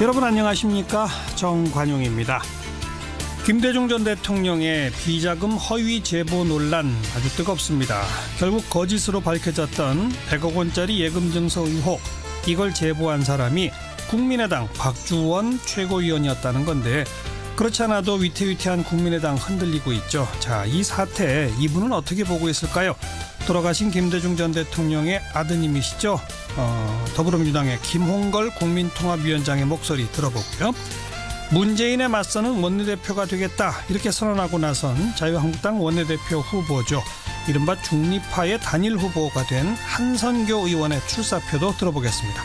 여러분 안녕하십니까? 정관용입니다. 김대중 전 대통령의 비자금 허위 제보 논란 아주 뜨겁습니다. 결국 거짓으로 밝혀졌던 100억 원짜리 예금 증서 의혹, 이걸 제보한 사람이 국민의당 박주원 최고위원이었다는 건데, 그렇지 않아도 위태위태한 국민의당 흔들리고 있죠. 자, 이 사태 이분은 어떻게 보고 있을까요? 돌아가신 김대중 전 대통령의 아드님이시죠. 더불어민주당의 김홍걸 국민통합위원장의 목소리 들어보고요. 문재인에 맞서는 원내대표가 되겠다 이렇게 선언하고 나선 자유한국당 원내대표 후보죠. 이른바 중립파의 단일 후보가 된 한선교 의원의 출사표도 들어보겠습니다.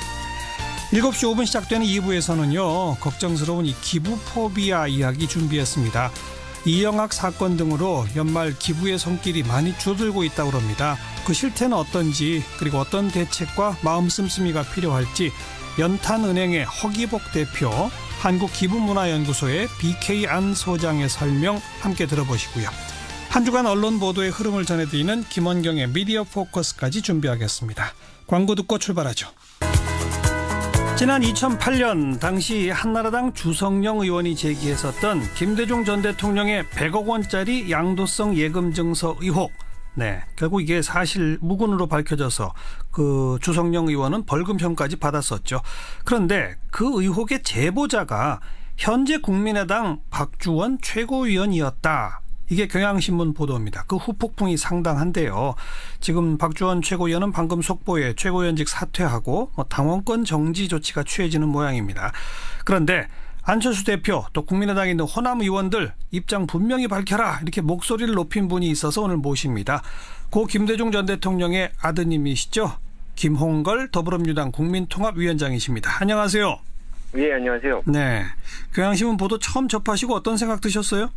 7시 5분 시작되는 2부에서는요. 걱정스러운 이 기부 포비아 이야기 준비했습니다. 이영학 사건 등으로 연말 기부의 손길이 많이 줄어들고 있다고 합니다. 그 실태는 어떤지, 그리고 어떤 대책과 마음 씀씀이가 필요할지 연탄은행의 허기복 대표, 한국기부문화연구소의 BK 안 소장의 설명 함께 들어보시고요. 한 주간 언론 보도의 흐름을 전해드리는 김원경의 미디어 포커스까지 준비하겠습니다. 광고 듣고 출발하죠. 지난 2008년 당시 한나라당 주성영 의원이 제기했었던 김대중 전 대통령의 100억 원짜리 양도성 예금 증서 의혹. 네, 결국 이게 사실 무근으로 밝혀져서 그 주성영 의원은 벌금형까지 받았었죠. 그런데 그 의혹의 제보자가 현재 국민의당 박주원 최고위원이었다. 이게 경향신문 보도입니다. 그 후폭풍이 상당한데요. 지금 박주원 최고위원은 방금 속보에 최고위원직 사퇴하고 당원권 정지 조치가 취해지는 모양입니다. 그런데 안철수 대표 또 국민의당에 있는 호남 의원들 입장 분명히 밝혀라 이렇게 목소리를 높인 분이 있어서 오늘 모십니다. 고 김대중 전 대통령의 아드님이시죠. 김홍걸 더불어민주당 국민통합위원장이십니다. 안녕하세요. 예, 안녕하세요. 네, 경향신문 보도 처음 접하시고 어떤 생각 드셨어요?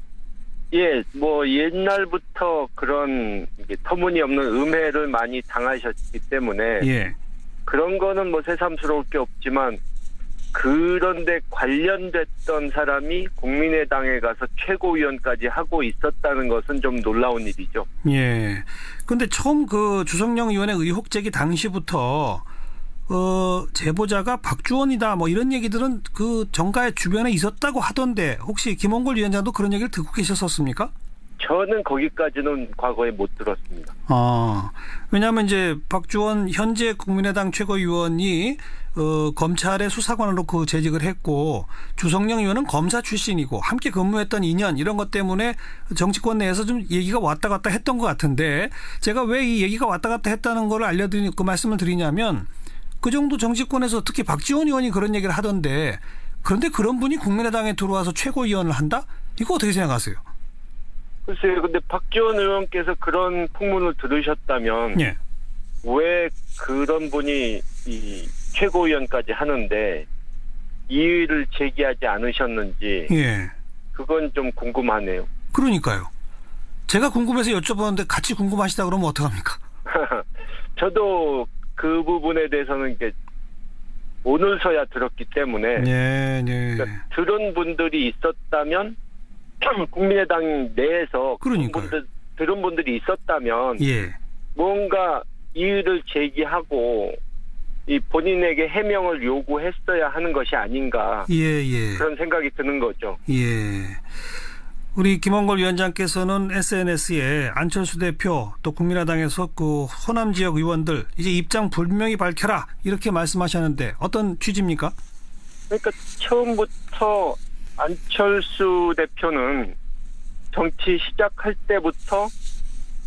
예, 뭐 옛날부터 그런 터무니없는 음해를 많이 당하셨기 때문에 예. 그런 거는 뭐 새삼스러울 게 없지만, 그런데 관련됐던 사람이 국민의당에 가서 최고위원까지 하고 있었다는 것은 좀 놀라운 일이죠. 예. 근데 처음 그 주성영 의원의 의혹 제기 당시부터 제보자가 박주원이다 뭐 이런 얘기들은 그 정가의 주변에 있었다고 하던데, 혹시 김홍걸 위원장도 그런 얘기를 듣고 계셨었습니까? 저는 거기까지는 과거에 못 들었습니다. 왜냐하면 이제 박주원 현재 국민의당 최고위원이 검찰의 수사관으로 그 재직을 했고, 주성영 의원은 검사 출신이고 함께 근무했던 인연 이런 것 때문에 정치권 내에서 좀 얘기가 왔다 갔다 했던 것 같은데, 제가 왜 이 얘기가 왔다 갔다 했다는 걸 그 말씀을 드리냐면, 그 정도 정치권에서 특히 박지원 의원이 그런 얘기를 하던데, 그런데 그런 분이 국민의당에 들어와서 최고위원을 한다? 이거 어떻게 생각하세요? 글쎄요. 근데 박지원 의원께서 그런 풍문을 들으셨다면 예. 왜 그런 분이 이 최고위원까지 하는데 이의를 제기하지 않으셨는지, 예. 그건 좀 궁금하네요. 그러니까요. 제가 궁금해서 여쭤보는데 같이 궁금하시다 그러면 어떡합니까? 저도 그 부분에 대해서는 이게 오늘서야 들었기 때문에, 네. 그러니까 들은 분들이 있었다면, 국민의당 내에서 그러니까요. 들은 분들이 있었다면 예. 뭔가 이의를 제기하고 이 본인에게 해명을 요구했어야 하는 것이 아닌가, 예. 그런 생각이 드는 거죠. 예. 우리 김홍걸 위원장께서는 SNS에 안철수 대표 또 국민의당에서 그 호남 지역 의원들 이제 입장 분명히 밝혀라 이렇게 말씀하셨는데 어떤 취지입니까? 그러니까 처음부터 안철수 대표는 정치 시작할 때부터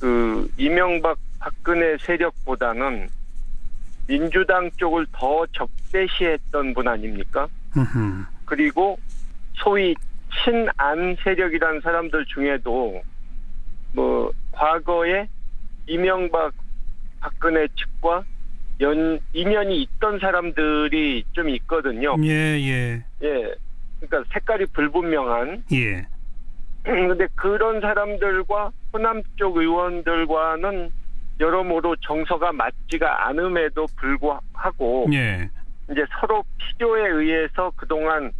그 이명박 박근혜 세력보다는 민주당 쪽을 더 적대시했던 분 아닙니까? 그리고 소위 친안 세력이라는 사람들 중에도 뭐 과거에 이명박 박근혜 측과 인연이 있던 사람들이 좀 있거든요. 예. 그러니까 색깔이 불분명한. 예. 근데 그런 사람들과 호남 쪽 의원들과는 여러모로 정서가 맞지가 않음에도 불구하고 예. 이제 서로 필요에 의해서 그동안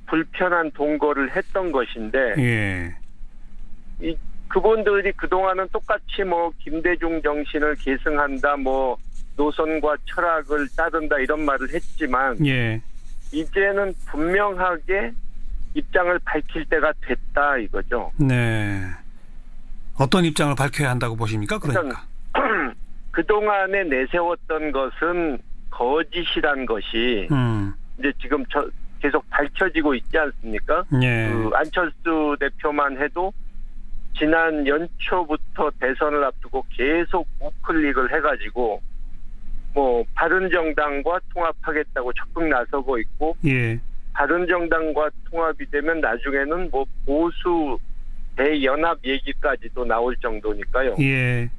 불편한 동거를 했던 것인데, 예. 그분들이 그동안은 똑같이 뭐 김대중 정신을 계승한다, 뭐 노선과 철학을 따른다 이런 말을 했지만, 예. 이제는 분명하게 입장을 밝힐 때가 됐다 이거죠. 네. 어떤 입장을 밝혀야 한다고 보십니까? 그러니까. 그동안에 내세웠던 것은 거짓이란 것이 이제 지금 계속 밝혀지고 있지 않습니까? 예. 그 안철수 대표만 해도 지난 연초부터 대선을 앞두고 계속 우클릭을 해가지고 뭐 바른정당과 통합하겠다고 적극 나서고 있고, 예. 바른정당과 통합이 되면 나중에는 뭐 보수 대연합 얘기까지도 나올 정도니까요. 예. 네.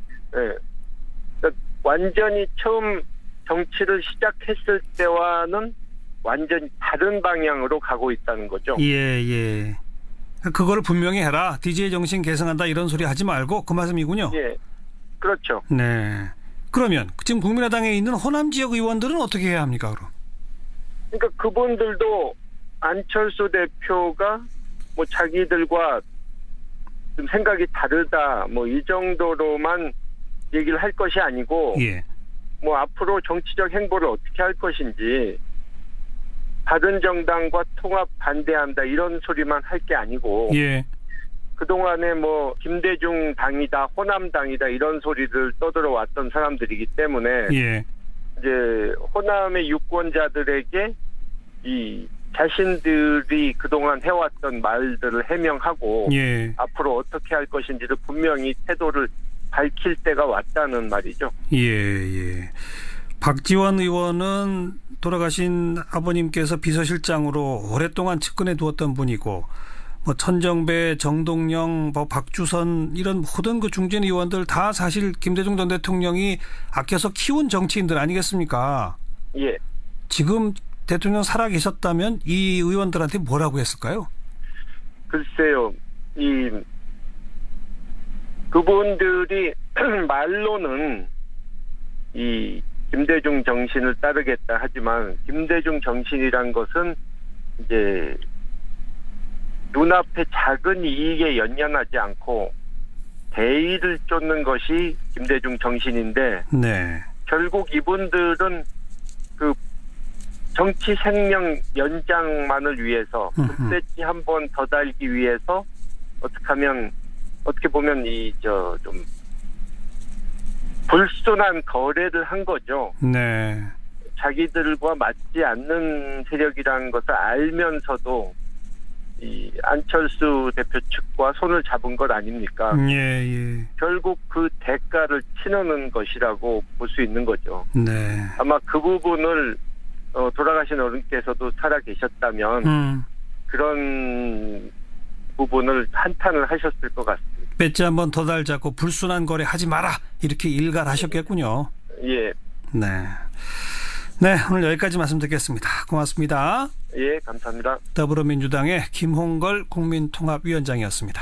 그러니까 완전히 처음 정치를 시작했을 때와는 완전히 다른 방향으로 가고 있다는 거죠. 예. 그거를 분명히 해라. DJ 정신 계승한다 이런 소리 하지 말고 그 말씀이군요. 예. 그렇죠. 네. 그러면 지금 국민의당에 있는 호남 지역 의원들은 어떻게 해야 합니까, 그럼? 그러니까 그분들도 안철수 대표가 뭐 자기들과 좀 생각이 다르다 뭐 이 정도로만 얘기를 할 것이 아니고, 예. 뭐 앞으로 정치적 행보를 어떻게 할 것인지, 바른정당과 통합 반대한다 이런 소리만 할 게 아니고, 예. 그동안에 뭐 김대중 당이다 호남당이다 이런 소리를 떠들어 왔던 사람들이기 때문에 예. 이제 호남의 유권자들에게 이 자신들이 그동안 해왔던 말들을 해명하고, 예. 앞으로 어떻게 할 것인지를 분명히 태도를 밝힐 때가 왔다는 말이죠. 예. 박지원 의원은 돌아가신 아버님께서 비서실장으로 오랫동안 측근해 두었던 분이고, 뭐 천정배, 정동영, 뭐 박주선 이런 모든 그 중진 의원들 다 사실 김대중 전 대통령이 아껴서 키운 정치인들 아니겠습니까? 예. 지금 대통령 살아 계셨다면 이 의원들한테 뭐라고 했을까요? 글쎄요, 그분들이 말로는 이 김대중 정신을 따르겠다 하지만, 김대중 정신이란 것은 이제 눈앞에 작은 이익에 연연하지 않고 대의를 쫓는 것이 김대중 정신인데, 네. 결국 이분들은 그 정치 생명 연장만을 위해서, 금배지 한 번 더 달기 위해서 어떻게 보면 좀 불순한 거래를 한 거죠. 네. 자기들과 맞지 않는 세력이라는 것을 알면서도 이 안철수 대표 측과 손을 잡은 것 아닙니까? 예. 결국 그 대가를 치르는 것이라고 볼 수 있는 거죠. 네. 아마 그 부분을 돌아가신 어른께서도 살아 계셨다면 그런 부분을 한탄을 하셨을 것 같습니다. 배지 한 번 더 달자고 불순한 거래 하지 마라 이렇게 일갈하셨겠군요. 예. 네, 오늘 여기까지 말씀 듣겠습니다. 고맙습니다. 예, 감사합니다. 더불어민주당의 김홍걸 국민통합위원장이었습니다.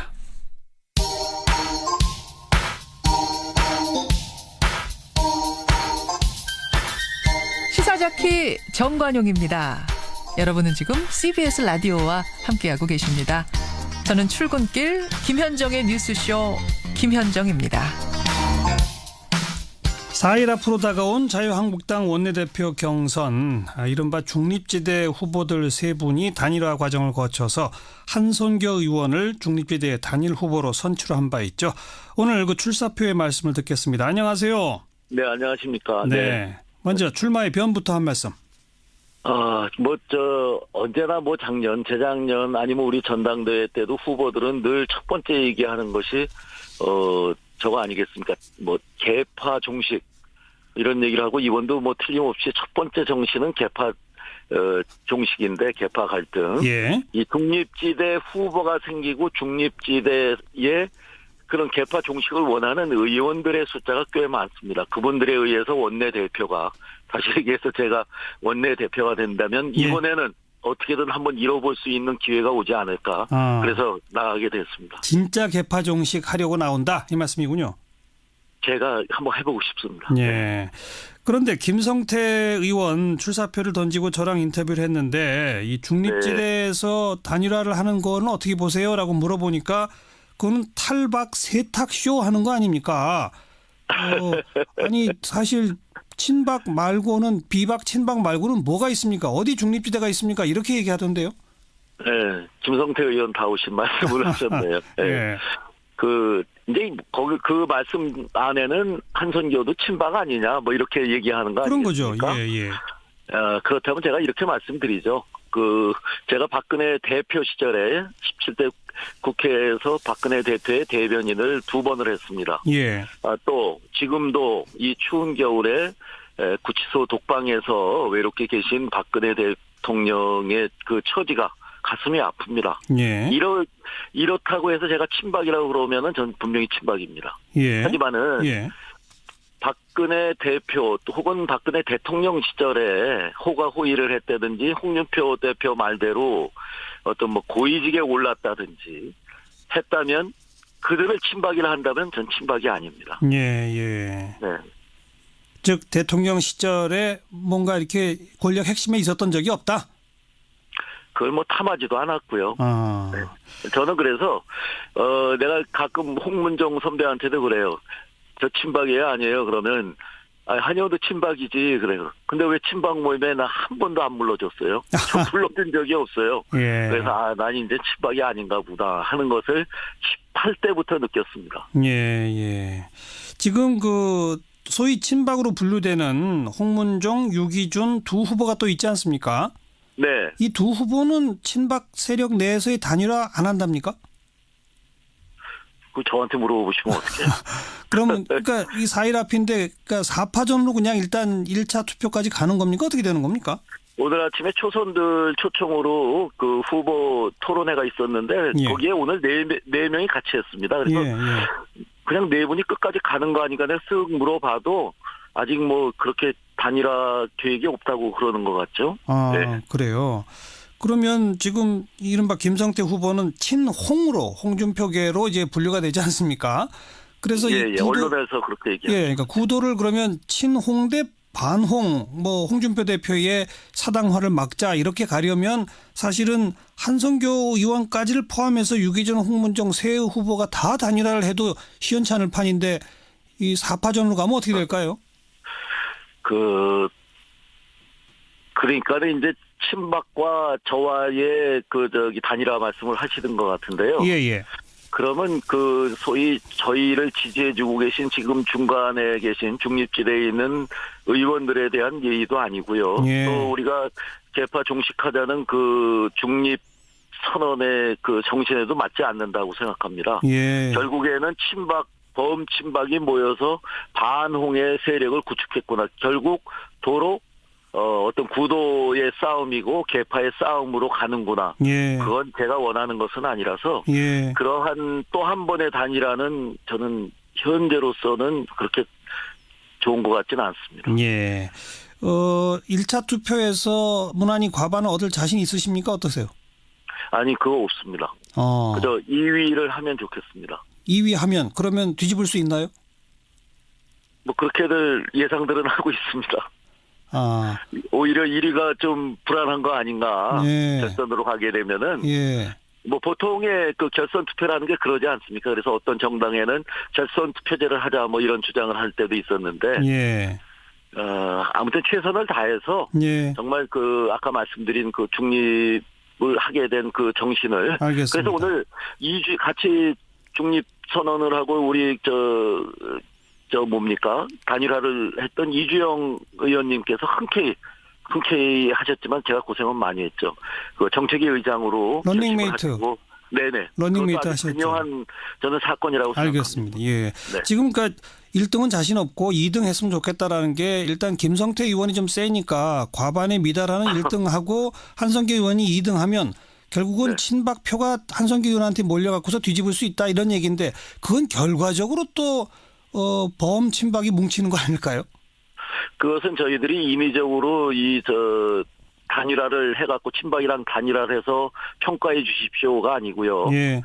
시사자키 정관용입니다. 여러분은 지금 CBS 라디오와 함께하고 계십니다. 저는 출근길 김현정의 뉴스쇼 김현정입니다. 4일 앞으로 다가온 자유한국당 원내대표 경선, 이른바 중립지대 후보들 세 분이 단일화 과정을 거쳐서 한손교 의원을 중립지대 단일 후보로 선출한 바 있죠. 오늘 그 출사표의 말씀을 듣겠습니다. 안녕하세요. 네, 안녕하십니까. 네. 먼저 출마의 변부터 한 말씀. 언제나 작년, 재작년 아니면 우리 전당대회 때도 후보들은 늘 첫 번째 얘기하는 것이, 저거 아니겠습니까? 개파 종식, 이런 얘기를 하고, 이번도 틀림없이 첫 번째 정신은 개파, 종식인데, 개파 갈등. 예. 이 중립지대 후보가 생기고 중립지대에 그런 개파 종식을 원하는 의원들의 숫자가 꽤 많습니다. 그분들에 의해서 원내대표가, 다시 얘기해서 제가 원내대표가 된다면 이번에는 어떻게든 한번 이뤄볼 수 있는 기회가 오지 않을까. 그래서 나가게 됐습니다. 진짜 개파 종식 하려고 나온다 이 말씀이군요. 제가 한번 해보고 싶습니다. 예. 그런데 김성태 의원 출사표를 던지고 저랑 인터뷰를 했는데 이 중립지대에서 단일화를 하는 거는 어떻게 보세요? 라고 물어보니까 그거는 탈박 세탁쇼 하는 거 아닙니까? 아니 사실 친박 말고는 비박 친박 말고는 뭐가 있습니까? 어디 중립지대가 있습니까? 이렇게 얘기하던데요. 네, 김성태 의원 다우신 말씀을 하셨네요. 네. 예. 이제 거기 그 말씀 안에는 한선교도 친박 아니냐 뭐 이렇게 얘기하는 거 그런 거죠. 아니겠습니까? 예. 그렇다면 제가 이렇게 말씀드리죠. 제가 박근혜 대표 시절에 17대 국회에서 박근혜 대표의 대변인을 2번을 했습니다. 예. 또 지금도 이 추운 겨울에 구치소 독방에서 외롭게 계신 박근혜 대통령의 그 처지가 가슴이 아픕니다. 예. 이렇다고 해서 제가 친박이라고 그러면은 전 분명히 친박입니다. 예. 하지만은 예. 박근혜 대표 혹은 박근혜 대통령 시절에 호가호의를 했다든지 홍준표 대표 말대로 어떤 뭐 고위직에 올랐다든지 했다면 그들을 친박이라 한다면 전 친박이 아닙니다. 예. 네. 즉 대통령 시절에 뭔가 이렇게 권력 핵심에 있었던 적이 없다. 그걸 뭐 탐하지도 않았고요. 네. 저는 그래서 내가 가끔 홍문종 선배한테도 그래요. 저 친박이에요 아니에요? 그러면 한영도 친박이지 그래요. 근데 왜 친박 모임에 나 한 번도 안 불러줬어요? 저 불러준 적이 없어요. 예. 그래서 난 이제 친박이 아닌가 보다 하는 것을 18대부터 느꼈습니다. 예. 지금 그 소위 친박으로 분류되는 홍문종, 유기준 두 후보가 또 있지 않습니까? 네. 이 두 후보는 친박 세력 내에서의 단일화 안 한답니까? 그 저한테 물어보시면 어떡해요? 그러면 그러니까 이 4일 앞인데 그러니까 4파전으로 그냥 일단 1차 투표까지 가는 겁니까? 어떻게 되는 겁니까? 오늘 아침에 초선들 초청으로 그 후보 토론회가 있었는데 예. 거기에 오늘 네 명이 같이 했습니다. 그래서 그냥 네 분이 끝까지 가는 거 아닌가 내가 쓱 물어봐도 아직 뭐 그렇게 단일화 계획이 없다고 그러는 것 같죠. 네. 그래요. 그러면 지금 이른바 김성태 후보는 친홍으로 홍준표계로 이제 분류가 되지 않습니까? 그래서 이 언론에서 그렇게 얘기합니다. 그러니까 구도를 그러면 친홍 대 반홍, 뭐 홍준표 대표의 사당화를 막자 이렇게 가려면 사실은 한성교 의원까지를 포함해서 유기준, 홍문종 세 후보가 다 단일화를 해도 시원치 않을 판인데 이 4파전으로 가면 어떻게 될까요? 그러니까는 이제 친박과 저와의 단일화 말씀을 하시는 것 같은데요. 예. 그러면 소위 저희를 지지해주고 계신 지금 중간에 계신 중립지대에 있는 의원들에 대한 예의도 아니고요. 예. 또 우리가 개파 종식하자는 그 중립 선언의 그 정신에도 맞지 않는다고 생각합니다. 예. 결국에는 범친박이 모여서 반홍의 세력을 구축했구나. 결국 도로 어떤 구도의 싸움이고 개파의 싸움으로 가는구나. 예. 그건 제가 원하는 것은 아니라서 예. 그러한 또 한 번의 단일화는 저는 현재로서는 그렇게 좋은 것 같지는 않습니다. 예. 1차 투표에서 무난히 과반을 얻을 자신 있으십니까? 어떠세요? 아니 그거 없습니다. 그저 2위를 하면 좋겠습니다. 2위 하면 그러면 뒤집을 수 있나요? 뭐 그렇게들 예상들은 하고 있습니다. 오히려 1위가 좀 불안한 거 아닌가. 예. 결선으로 가게 되면은. 예. 뭐 보통의 그 결선 투표라는 게 그러지 않습니까? 그래서 어떤 정당에는 결선 투표제를 하자 뭐 이런 주장을 할 때도 있었는데. 예. 아무튼 최선을 다해서. 예. 정말 아까 말씀드린 중립을 하게 된 그 정신을. 알겠습니다. 그래서 오늘 같이 중립 선언을 하고 우리 단일화를 했던 이주영 의원님께서 흔쾌히 하셨지만 제가 고생은 많이 했죠. 그 정책위 의장으로 런닝메이트. 네네. 런닝메이트 하셨죠. 중요한 저는 사건이라고 알겠습니다. 생각합니다. 예. 네. 지금 1등은 자신 없고 2등 했으면 좋겠다라는 게 일단 김성태 의원이 좀 세니까 과반에 미달하는 1등하고 한성규 의원이 2등하면 결국은 친박표가 한성규 의원한테 몰려갖고서 뒤집을 수 있다 이런 얘기인데 그건 결과적으로 또 범친박이 뭉치는 거 아닐까요? 그것은 저희들이 인위적으로 단일화를 해갖고 친박이랑 단일화를 해서 평가해 주십시오가 아니고요. 예.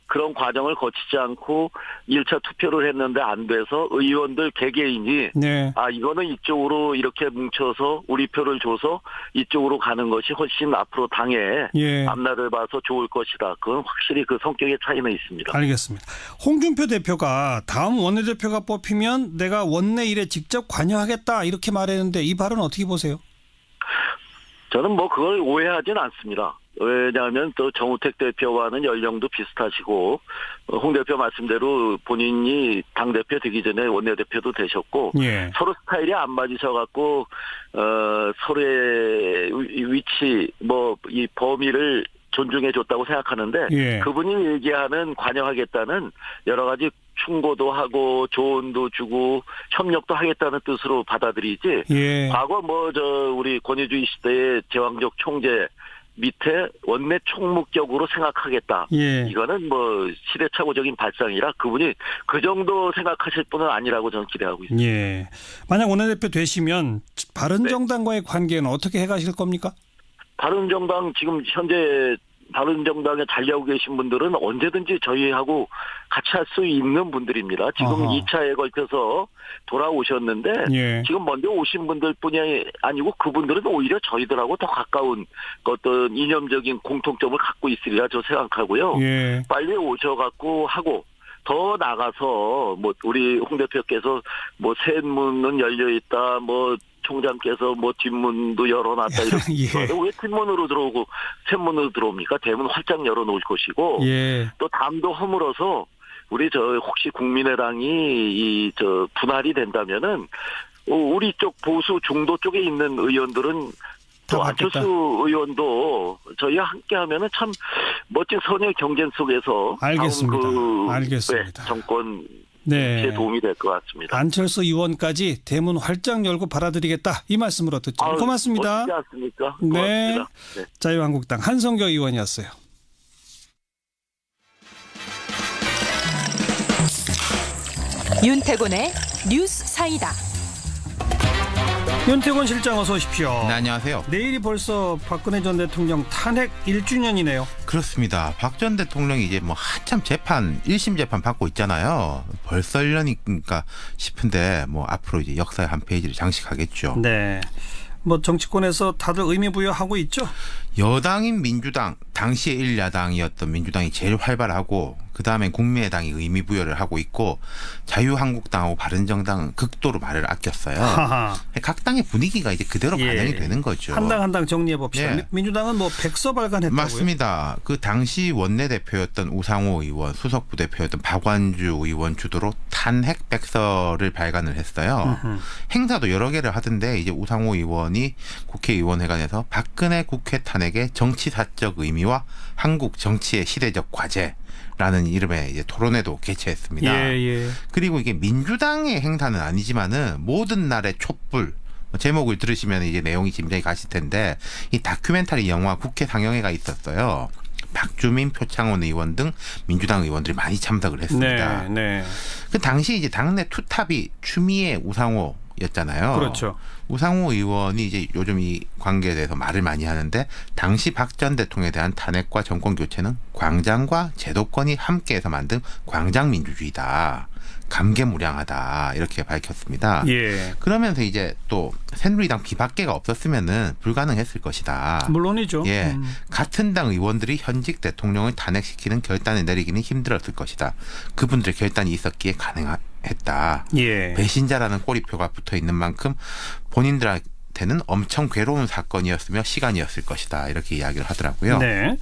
그런 과정을 거치지 않고 1차 투표를 했는데 안 돼서 의원들 개개인이 네. 이거는 이쪽으로 이렇게 뭉쳐서 우리 표를 줘서 이쪽으로 가는 것이 훨씬 앞으로 당에 예. 앞날을 봐서 좋을 것이다. 그건 확실히 그 성격의 차이는 있습니다. 알겠습니다. 홍준표 대표가 다음 원내대표가 뽑히면 내가 원내 일에 직접 관여하겠다 이렇게 말했는데 이 발언 어떻게 보세요? 저는 그걸 오해하진 않습니다. 왜냐하면 또 정우택 대표와는 연령도 비슷하시고 홍 대표 말씀대로 본인이 당대표 되기 전에 원내대표도 되셨고 예. 서로 스타일이 안 맞으셔갖고 서로의 위치 이 범위를 존중해 줬다고 생각하는데 예. 그분이 얘기하는 관여하겠다는 여러 가지 충고도 하고 조언도 주고 협력도 하겠다는 뜻으로 받아들이지. 예. 과거 우리 권위주의 시대의 제왕적 총재 밑에 원내 총무격으로 생각하겠다. 예. 이거는 시대착오적인 발상이라 그분이 그 정도 생각하실 분은 아니라고 저는 기대하고 있습니다. 예. 만약 원내대표 되시면 바른정당과의 관계는 어떻게 해가실 겁니까? 바른정당 지금 현재 바른정당에 달려오고 계신 분들은 언제든지 저희하고 같이 할 수 있는 분들입니다. 지금 2차에 걸쳐서 돌아오셨는데 예. 지금 먼저 오신 분들뿐이 아니고 그분들은 오히려 저희들하고 더 가까운 어떤 이념적인 공통점을 갖고 있으리라 저 생각하고요. 예. 빨리 오셔갖고 하고 더 나가서 우리 홍 대표께서 셋문은 열려 있다 총장께서 뒷문도 열어놨다 이렇게 예. 왜 뒷문으로 들어오고 셋문으로 들어옵니까? 대문 활짝 열어놓을 것이고 예. 또 담도 허물어서 우리 혹시 국민의당이 분할이 된다면은 우리 쪽 보수 중도 쪽에 있는 의원들은 또 안철수 의원도 저희와 함께하면은 참 멋진 선의 경쟁 속에서 알겠습니다. 다음 알겠습니다. 정권 네. 제 도움이 될 것 같습니다. 안철수 의원까지 대문 활짝 열고 받아들이겠다 이 말씀으로 듣죠. 고맙습니다. 멋지지 않습니까? 네. 고맙습니다. 네. 자유한국당 한성교 의원이었어요. 윤태곤의 뉴스 사이다. 윤태곤 실장 어서 오십시오. 네, 안녕하세요. 내일이 벌써 박근혜 전 대통령 탄핵 1주년이네요. 그렇습니다. 박 전 대통령이 이제 한참 1심 재판 받고 있잖아요. 벌써 1년인가 싶은데 앞으로 이제 역사의 한 페이지를 장식하겠죠. 네. 정치권에서 다들 의미 부여하고 있죠. 여당인 민주당, 당시에 1야당이었던 민주당이 제일 활발하고 그다음에 국민의당이 의미 부여를 하고 있고 자유한국당하고 바른정당은 극도로 말을 아꼈어요. 하하. 각 당의 분위기가 이제 그대로 반영이 되는 거죠. 한 당 한 당 정리해 봅시다. 예. 민주당은 백서 발간했다고요? 맞습니다. 그 당시 원내대표였던 우상호 의원, 수석부대표였던 박완주 의원 주도로 탄핵 백서를 발간을 했어요. 행사도 여러 개를 하던데 이제 우상호 의원이 국회의원회관에서 박근혜 국회 탄핵의 정치사적 의미와 한국 정치의 시대적 과제라는 이름의 이제 토론회도 개최했습니다. 예. 그리고 이게 민주당의 행사는 아니지만은 모든 날의 촛불 제목을 들으시면 이제 내용이 짐작이 가실 텐데 이 다큐멘터리 영화 국회 상영회가 있었어요. 박주민, 표창원 의원 등 민주당 의원들이 많이 참석을 했습니다. 네. 그 당시 이제 당내 투탑이 추미애, 우상호였잖아요. 그렇죠. 우상호 의원이 이제 요즘 이 관계에 대해서 말을 많이 하는데 당시 박 전 대통령에 대한 탄핵과 정권 교체는 광장과 제도권이 함께해서 만든 광장민주주의다. 감개무량하다 이렇게 밝혔습니다. 예. 그러면서 이제 또 새누리당 비박계가 없었으면은 불가능했을 것이다. 물론이죠. 예, 같은 당 의원들이 현직 대통령을 탄핵시키는 결단을 내리기는 힘들었을 것이다. 그분들 결단이 있었기에 가능했다. 예. 배신자라는 꼬리표가 붙어 있는 만큼 본인들한테는 엄청 괴로운 사건이었으며 시간이었을 것이다. 이렇게 이야기를 하더라고요. 네.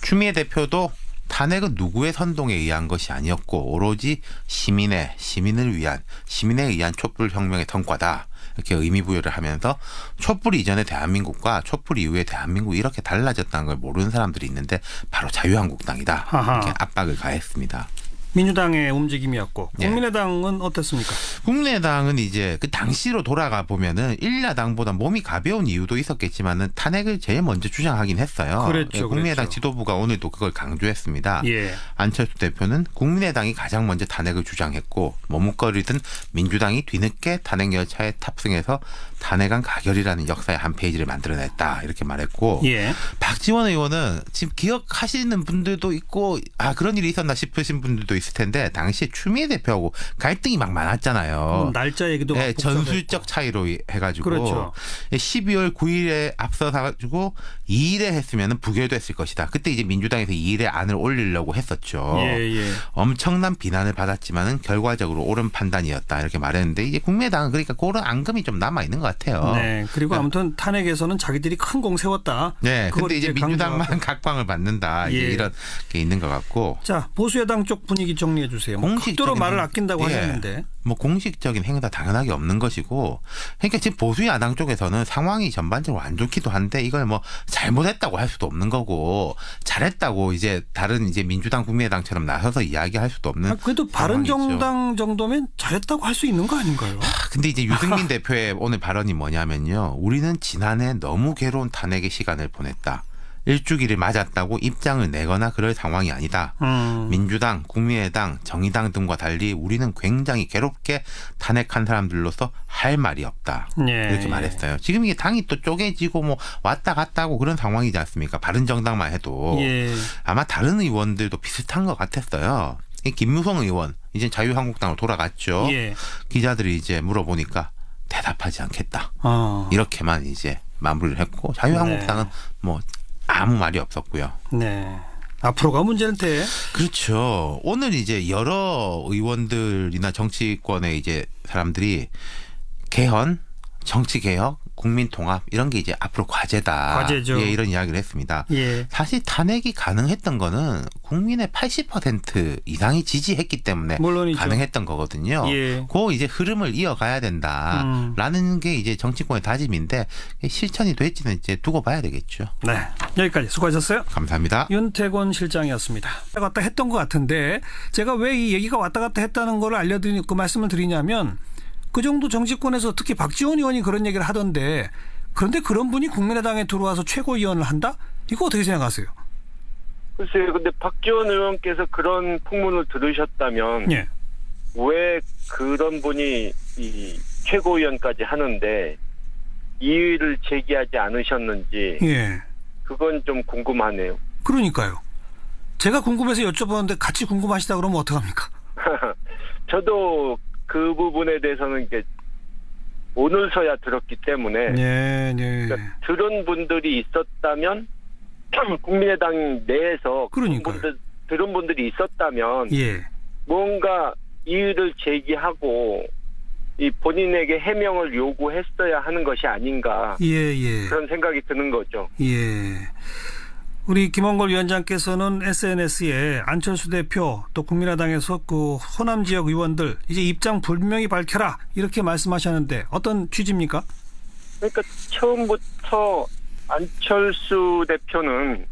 추미애 대표도 탄핵은 누구의 선동에 의한 것이 아니었고 오로지 시민을 위한 시민에 의한 촛불혁명의 성과다. 이렇게 의미 부여를 하면서 촛불 이전의 대한민국과 촛불 이후의 대한민국이 이렇게 달라졌다는 걸 모르는 사람들이 있는데 바로 자유한국당이다. 하하. 이렇게 압박을 가했습니다. 민주당의 움직임이었고 예. 국민의당은 어땠습니까? 국민의당은 이제 그 당시로 돌아가 보면은 일야당보다 몸이 가벼운 이유도 있었겠지만은 탄핵을 제일 먼저 주장하긴 했어요. 그랬죠, 국민의당 그랬죠. 지도부가 오늘도 그걸 강조했습니다. 예. 안철수 대표는 국민의당이 가장 먼저 탄핵을 주장했고 머뭇거리던 민주당이 뒤늦게 탄핵 열차에 탑승해서 탄핵안 가결이라는 역사의 한 페이지를 만들어냈다 이렇게 말했고 예. 박지원 의원은 지금 기억하시는 분들도 있고 그런 일이 있었나 싶으신 분들도 있을 텐데 당시에 추미애 대표하고 갈등이 막 많았잖아요. 날짜 얘기도 네, 복잡했고. 전술적 차이로 해가지고 그렇죠. 12월 9일에 앞서서 가지고 2일에 했으면 부결됐을 것이다. 그때 이제 민주당에서 2일에 안을 올리려고 했었죠. 예. 엄청난 비난을 받았지만은 결과적으로 옳은 판단이었다 이렇게 말했는데 이제 국민의당은 그러니까 그런 앙금이 좀 남아 있는 것 같아요. 네. 그리고 아무튼 탄핵에서는 자기들이 큰 공 세웠다. 네. 그걸 근데 이제 민주당만 강조하고. 각광을 받는다. 이제 예. 이런 게 있는 것 같고. 자, 보수여당 쪽 분위기 정리해 주세요. 극도로 말을 아낀다고 예. 하셨는데. 뭐 공식적인 행사 당연하게 없는 것이고, 그러니까 지금 보수 야당 쪽에서는 상황이 전반적으로 안 좋기도 한데 이걸 뭐 잘못했다고 할 수도 없는 거고, 잘했다고 이제 다른 이제 민주당, 국민의당처럼 나서서 이야기할 수도 없는. 그래도 바른정당 정도면 잘했다고 할 수 있는 거 아닌가요? 근데 이제 유승민 대표의 오늘 발언이 뭐냐면요, 우리는 지난해 너무 괴로운 탄핵의 시간을 보냈다. 일주기를 맞았다고 입장을 내거나 그럴 상황이 아니다. 민주당, 국민의당, 정의당 등과 달리 우리는 굉장히 괴롭게 탄핵한 사람들로서 할 말이 없다. 예. 이렇게 말했어요. 지금 이게 당이 또 쪼개지고 뭐 왔다 갔다 하고 그런 상황이지 않습니까? 바른정당만 해도. 예. 아마 다른 의원들도 비슷한 것 같았어요. 김무성 의원 이제 자유한국당으로 돌아갔죠. 예. 기자들이 이제 물어보니까 대답하지 않겠다. 어. 이렇게만 이제 마무리를 했고 자유한국당은 뭐 아무 말이 없었고요. 네. 앞으로가 문제는 돼. 그렇죠. 오늘 이제 여러 의원들이나 정치권의 이제 사람들이 개헌, 정치 개혁, 국민 통합 이런 게 이제 앞으로 과제다. 과제죠. 예, 이런 이야기를 했습니다. 예. 사실 탄핵이 가능했던 거는 국민의 80% 이상이 지지했기 때문에 물론이죠. 가능했던 거거든요. 예. 그 이제 흐름을 이어가야 된다라는 게 이제 정치권의 다짐인데 실천이 될지는 이제 두고 봐야 되겠죠. 네. 여기까지 수고하셨어요. 감사합니다. 윤태권 실장이었습니다. 왔다 갔다 했던 것 같은데 제가 왜 이 얘기가 왔다 갔다 했다는 걸 알려드리고 그 말씀을 드리냐면 그 정도 정치권에서 특히 박지원 의원이 그런 얘기를 하던데 그런데 그런 분이 국민의당에 들어와서 최고위원을 한다? 이거 어떻게 생각하세요? 글쎄요. 근데 박지원 의원께서 그런 풍문을 들으셨다면 예. 왜 그런 분이 이 최고위원까지 하는데 이의를 제기하지 않으셨는지 예. 그건 좀 궁금하네요. 그러니까요. 제가 궁금해서 여쭤보는데 같이 궁금하시다 그러면 어떡합니까? 저도 그 부분에 대해서는 이게 오늘서야 들었기 때문에 네. 그러니까 들은 분들이 있었다면 국민의당 내에서 그러니까요. 들은 분들이 있었다면 예. 뭔가 이의를 제기하고 이 본인에게 해명을 요구했어야 하는 것이 아닌가 예. 그런 생각이 드는 거죠. 예. 우리 김원걸 위원장께서는 SNS에 안철수 대표 또 국민의당에서 그 호남 지역 의원들 이제 입장 분명히 밝혀라 이렇게 말씀하셨는데 어떤 취지입니까? 그러니까 처음부터 안철수 대표는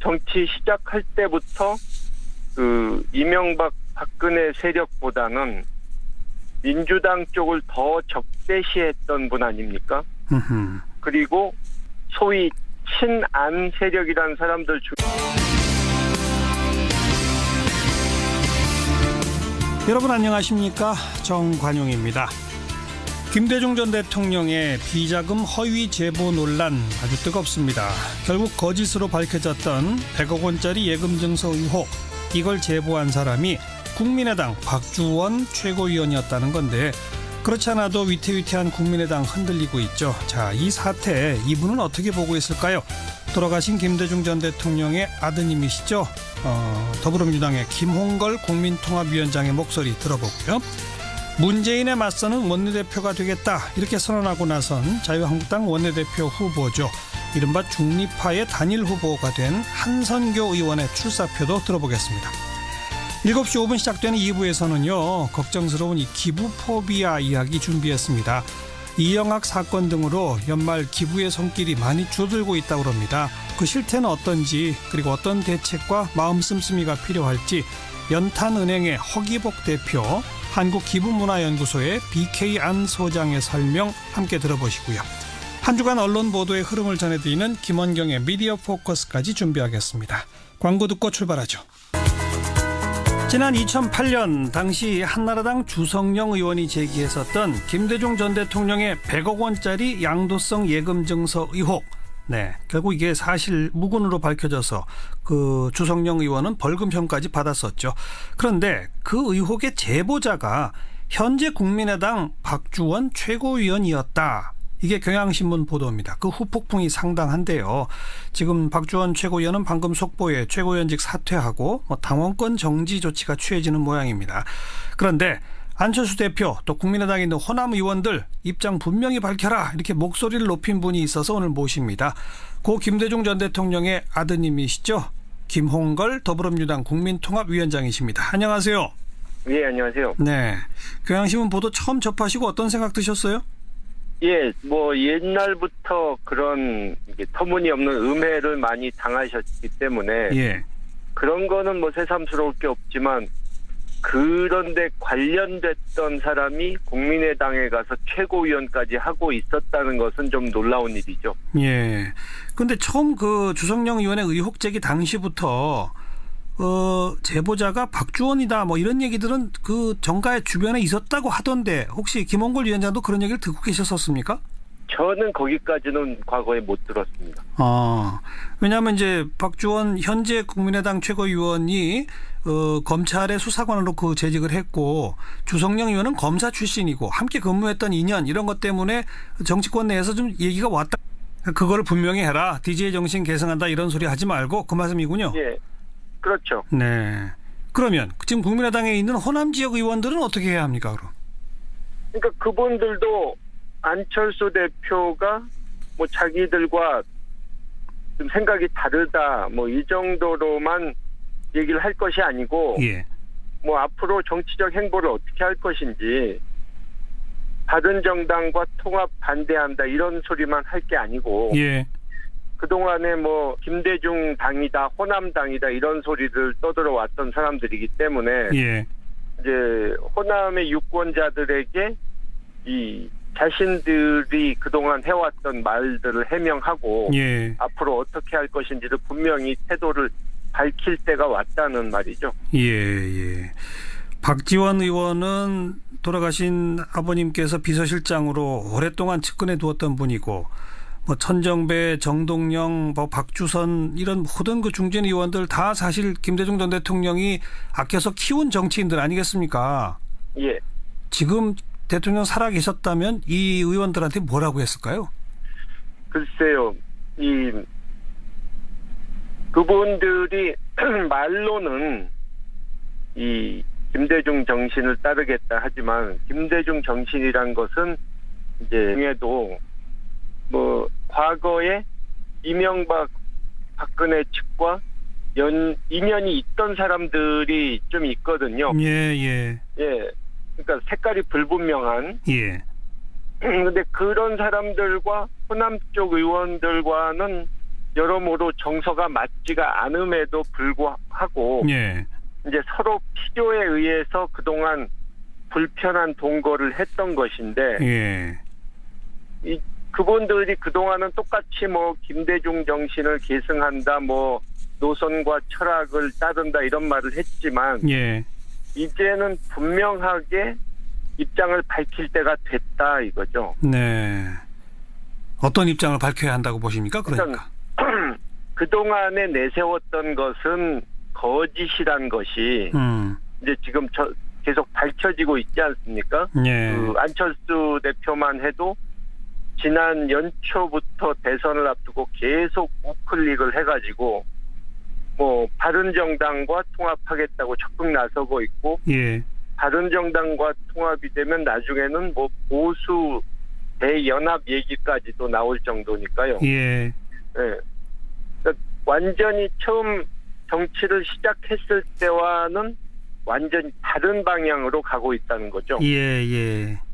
정치 시작할 때부터 그 이명박 박근혜 세력보다는 민주당 쪽을 더 적대시했던 분 아닙니까? 그리고 소위 친안 세력이라는 사람들 중 여러분 안녕하십니까? 정관용입니다. 김대중 전 대통령의 비자금 허위 제보 논란 아주 뜨겁습니다. 결국 거짓으로 밝혀졌던 100억 원짜리 예금 증서 의혹, 이걸 제보한 사람이 국민의당 박주원 최고위원이었다는 건데 그렇지 않아도 위태위태한 국민의당 흔들리고 있죠. 자, 이 사태 이분은 어떻게 보고 있을까요? 돌아가신 김대중 전 대통령의 아드님이시죠. 더불어민주당의 김홍걸 국민통합위원장의 목소리 들어보고요. 문재인에 맞서는 원내대표가 되겠다 이렇게 선언하고 나선 자유한국당 원내대표 후보죠. 이른바 중립파의 단일 후보가 된 한선교 의원의 출사표도 들어보겠습니다. 7시 5분 시작되는 2부에서는요. 걱정스러운 이 기부포비아 이야기 준비했습니다. 이영학 사건 등으로 연말 기부의 손길이 많이 줄어들고 있다고 합니다. 그 실태는 어떤지 그리고 어떤 대책과 마음 씀씀이가 필요할지 연탄은행의 허기복 대표, 한국기부문화연구소의 BK 안 소장의 설명 함께 들어보시고요. 한 주간 언론 보도의 흐름을 전해드리는 김원경의 미디어 포커스까지 준비하겠습니다. 광고 듣고 출발하죠. 지난 2008년 당시 한나라당 주성영 의원이 제기했었던 김대중 전 대통령의 100억 원짜리 양도성 예금 증서 의혹. 네, 결국 이게 사실 무근으로 밝혀져서 그 주성영 의원은 벌금형까지 받았었죠. 그런데 그 의혹의 제보자가 현재 국민의당 박주원 최고위원이었다. 이게 경향신문 보도입니다. 그 후폭풍이 상당한데요. 지금 박주원 최고위원은 방금 속보에 최고위원직 사퇴하고 당원권 정지 조치가 취해지는 모양입니다. 그런데 안철수 대표 또 국민의당에 있는 호남 의원들 입장 분명히 밝혀라 이렇게 목소리를 높인 분이 있어서 오늘 모십니다. 고 김대중 전 대통령의 아드님이시죠. 김홍걸 더불어민주당 국민통합위원장이십니다. 안녕하세요. 예, 안녕하세요. 네, 경향신문 보도 처음 접하시고 어떤 생각 드셨어요? 예, 뭐 옛날부터 그런 터무니없는 음해를 많이 당하셨기 때문에 예. 그런 거는 뭐 새삼스러울 게 없지만 그런데 관련됐던 사람이 국민의당에 가서 최고위원까지 하고 있었다는 것은 좀 놀라운 일이죠. 예. 근데 처음 그 주성영 의원의 의혹 제기 당시부터 제보자가 박주원이다 뭐 이런 얘기들은 그 정가의 주변에 있었다고 하던데 혹시 김홍걸 위원장도 그런 얘기를 듣고 계셨었습니까? 저는 거기까지는 과거에 못 들었습니다. 왜냐하면 이제 박주원 현재 국민의당 최고위원이 검찰의 수사관으로 그 재직을 했고 주성영 의원은 검사 출신이고 함께 근무했던 인연 이런 것 때문에 정치권 내에서 좀 얘기가 왔다. 그거를 분명히 해라. DJ 정신 계승한다 이런 소리 하지 말고 그 말씀이군요. 예. 그렇죠. 네. 그러면 지금 국민의당에 있는 호남 지역 의원들은 어떻게 해야 합니까, 그럼? 그러니까 그분들도 안철수 대표가 뭐 자기들과 좀 생각이 다르다 뭐 이 정도로만 얘기를 할 것이 아니고 예. 뭐 앞으로 정치적 행보를 어떻게 할 것인지 바른정당과 통합 반대한다 이런 소리만 할 게 아니고 예. 그동안에 뭐 김대중 당이다 호남당이다 이런 소리를 떠들어 왔던 사람들이기 때문에 예. 이제 호남의 유권자들에게 이 자신들이 그동안 해왔던 말들을 해명하고 예. 앞으로 어떻게 할 것인지를 분명히 태도를 밝힐 때가 왔다는 말이죠. 예. 박지원 의원은 돌아가신 아버님께서 비서실장으로 오랫동안 측근해 두었던 분이고 뭐 천정배, 정동영, 뭐 박주선 이런 모든 그 중진 의원들 다 사실 김대중 전 대통령이 아껴서 키운 정치인들 아니겠습니까? 예. 지금 대통령 살아 계셨다면 이 의원들한테 뭐라고 했을까요? 글쎄요. 그분들이 말로는 이 김대중 정신을 따르겠다 하지만 김대중 정신이란 것은 이제 중에도 뭐 과거에 이명박 박근혜 측과 인연이 있던 사람들이 좀 있거든요. 예. 그러니까 색깔이 불분명한. 예. 근데 그런 사람들과 호남 쪽 의원들과는 여러모로 정서가 맞지가 않음에도 불구하고 예. 이제 서로 필요에 의해서 그동안 불편한 동거를 했던 것인데 예. 그분들이 그동안은 똑같이 뭐 김대중 정신을 계승한다 뭐 노선과 철학을 따른다 이런 말을 했지만 예. 이제는 분명하게 입장을 밝힐 때가 됐다 이거죠. 네. 어떤 입장을 밝혀야 한다고 보십니까? 그러니까. 그동안에 내세웠던 것은 거짓이란 것이 이제 지금 계속 밝혀지고 있지 않습니까? 예. 그 안철수 대표만 해도 지난 연초부터 대선을 앞두고 계속 우클릭을 해가지고 뭐 바른정당과 통합하겠다고 적극 나서고 있고 예. 바른정당과 통합이 되면 나중에는 뭐 보수 대연합 얘기까지도 나올 정도니까요. 예. 그러니까 완전히 처음 정치를 시작했을 때와는 완전히 다른 방향으로 가고 있다는 거죠. 예.